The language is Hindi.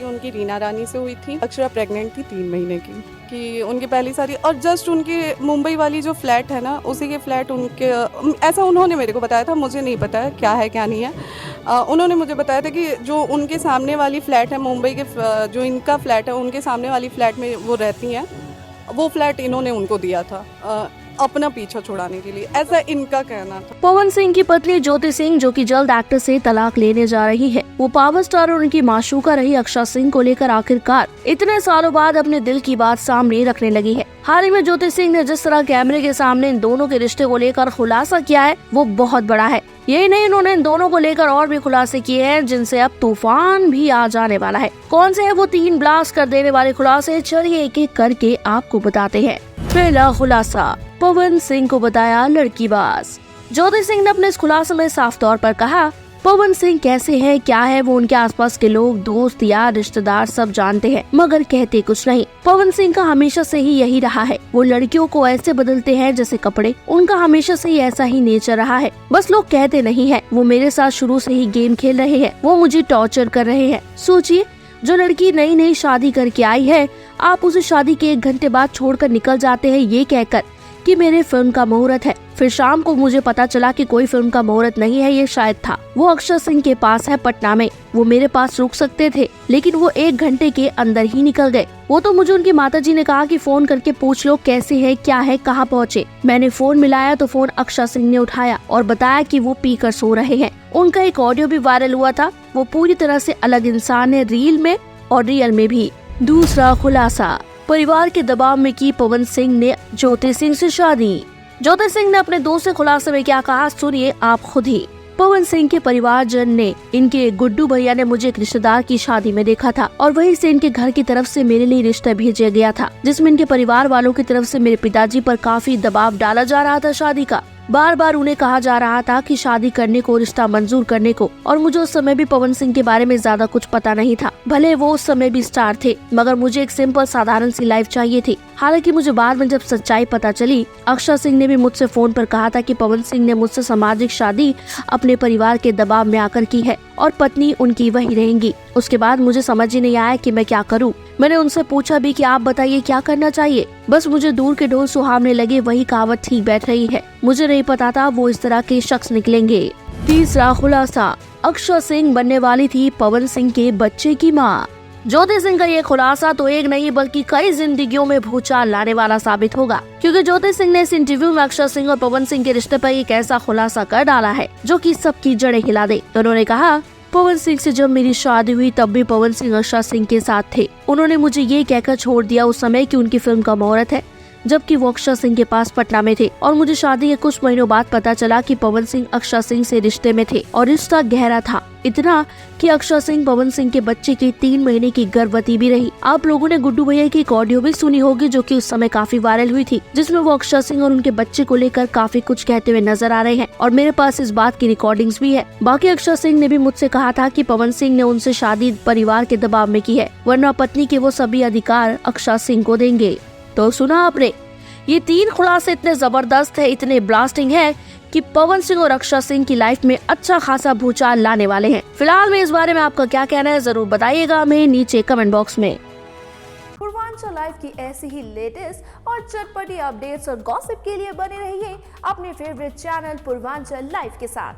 शादी उनकी रीना रानी से हुई थी। अक्षरा प्रेग्नेंट थी 3 महीने की, कि उनकी पहली शादी, और जस्ट उनकी मुंबई वाली जो फ्लैट है ना, उसी के फ्लैट उनके, ऐसा उन्होंने मेरे को बताया था, मुझे नहीं पता है क्या है क्या नहीं है। उन्होंने मुझे बताया था कि जो उनके सामने वाली फ्लैट है मुंबई के, जो इनका फ्लैट है उनके सामने वाली फ्लैट में वो रहती हैं, वो फ्लैट इन्होंने उनको दिया था अपना पीछा छुड़ाने के लिए, ऐसा इनका कहना था। पवन सिंह की पत्नी ज्योति सिंह, जो कि जल्द एक्टर से तलाक लेने जा रही है, वो पावर स्टार और उनकी माशूका रही अक्षरा सिंह को लेकर आखिरकार इतने सालों बाद अपने दिल की बात सामने रखने लगी है। हाल ही में ज्योति सिंह ने जिस तरह कैमरे के सामने इन दोनों के रिश्ते को लेकर खुलासा किया है, वो बहुत बड़ा है। यही नहीं, इन्होंने इन दोनों को लेकर और भी खुलासे किए हैं, जिनसे अब तूफान भी आ जाने वाला है। कौन से है वो 3 ब्लास्ट कर देने वाले खुलासे, चलिए एक एक करके आपको बताते हैं। पहला खुलासा, पवन सिंह को बताया लड़कीबाज। ज्योति सिंह ने अपने इस खुलासे में साफ तौर पर कहा, पवन सिंह कैसे है, क्या है, वो उनके आसपास के लोग, दोस्त या रिश्तेदार सब जानते हैं, मगर कहते कुछ नहीं। पवन सिंह का हमेशा से ही यही रहा है, वो लड़कियों को ऐसे बदलते हैं जैसे कपड़े, उनका हमेशा से ही ऐसा ही नेचर रहा है, बस लोग कहते नहीं है। वो मेरे साथ शुरू से ही गेम खेल रहे हैं, वो मुझे टॉर्चर कर रहे हैं। सोचिए, जो लड़की नई नई शादी करके आई है, आप उसे शादी के 1 घंटे बाद छोड़कर निकल जाते हैं ये कहकर कि मेरे फिल्म का मुहूर्त है। फिर शाम को मुझे पता चला कि कोई फिल्म का मुहूर्त नहीं है, ये शायद था। वो अक्षर सिंह के पास है पटना में, वो मेरे पास रुक सकते थे, लेकिन वो 1 घंटे के अंदर ही निकल गए। वो तो मुझे उनकी माताजी ने कहा कि फोन करके पूछ लो कैसे है, क्या है, कहाँ पहुँचे। मैंने फोन मिलाया तो फोन अक्षर सिंह ने उठाया और बताया कि वो पीकर सो रहे हैं। उनका एक ऑडियो भी वायरल हुआ था। वो पूरी तरह से अलग इंसान है, रील में और रियल में भी। दूसरा खुलासा, परिवार के दबाव में की पवन सिंह ने ज्योति सिंह से शादी। ज्योति सिंह ने अपने दोस्त से खुलासे में क्या कहा, सुनिए आप खुद ही। पवन सिंह के परिवारजन ने, इनके गुड्डू भैया ने मुझे एक रिश्तेदार की शादी में देखा था और वहीं से इनके घर की तरफ से मेरे लिए रिश्ता भेजा गया था, जिसमें इनके परिवार वालों की तरफ से मेरे पिताजी पर काफी दबाव डाला जा रहा था शादी का। बार बार उन्हें कहा जा रहा था कि शादी करने को, रिश्ता मंजूर करने को, और मुझे उस समय भी पवन सिंह के बारे में ज्यादा कुछ पता नहीं था। भले वो उस समय भी स्टार थे, मगर मुझे एक सिंपल साधारण सी लाइफ चाहिए थी। हालांकि मुझे बाद में जब सच्चाई पता चली, अक्षर सिंह ने भी मुझसे फोन पर कहा था कि पवन सिंह ने मुझसे सामाजिक शादी अपने परिवार के दबाव में आकर की है और पत्नी उनकी वही रहेंगी। उसके बाद मुझे समझ ही नहीं आया कि मैं क्या करूं। मैंने उनसे पूछा भी कि आप बताइए क्या करना चाहिए। बस मुझे दूर के ढोल सुहावने लगे, वही कहावत ठीक बैठ रही है। मुझे नहीं पता था वो इस तरह के शख्स निकलेंगे। तीसरा खुलासा, अक्षर सिंह बनने वाली थी पवन सिंह के बच्चे की माँ। ज्योति सिंह का ये खुलासा तो एक नहीं बल्कि कई जिंदगियों में भूचाल लाने वाला साबित होगा, क्योंकि ज्योति सिंह ने इस इंटरव्यू में अक्षर सिंह और पवन सिंह के रिश्ते पर एक ऐसा खुलासा कर डाला है जो कि सबकी जड़ें हिला दे। तो उन्होंने कहा, पवन सिंह से जब मेरी शादी हुई तब भी पवन सिंह अक्षर सिंह के साथ थे। उन्होंने मुझे ये कहकर छोड़ दिया उस समय कि उनकी फिल्म का मुहूर्त है, जबकि वो अक्षर सिंह के पास पटना में थे। और मुझे शादी के कुछ महीनों बाद पता चला कि पवन सिंह अक्षर सिंह से रिश्ते में थे और रिश्ता गहरा था, इतना कि अक्षर सिंह पवन सिंह के बच्चे की 3 महीने की गर्भवती भी रही। आप लोगों ने गुड्डू भैया की एक ऑडियो भी सुनी होगी, जो कि उस समय काफी वायरल हुई थी, जिसमें वो अक्षर सिंह और उनके बच्चे को लेकर काफी कुछ कहते हुए नजर आ रहे हैं और मेरे पास इस बात की रिकॉर्डिंग्स भी है। बाकी अक्षर सिंह ने भी मुझसे कहा था कि पवन सिंह ने उनसे शादी परिवार के दबाव में की है, वरना पत्नी के वो सभी अधिकार अक्षर सिंह को देंगे। तो सुना आपने, ये 3 खुलासे इतने जबरदस्त है, इतने ब्लास्टिंग है कि पवन सिंह और अक्षर सिंह की लाइफ में अच्छा खासा भूचाल लाने वाले हैं। फिलहाल में इस बारे में आपका क्या कहना है, जरूर बताइएगा हमें नीचे कमेंट बॉक्स में। पूर्वांचल लाइव की ऐसी ही लेटेस्ट और चटपटी अपडेट्स और गॉसिप के लिए बने रहिए अपने फेवरेट चैनल पूर्वांचल लाइव के साथ।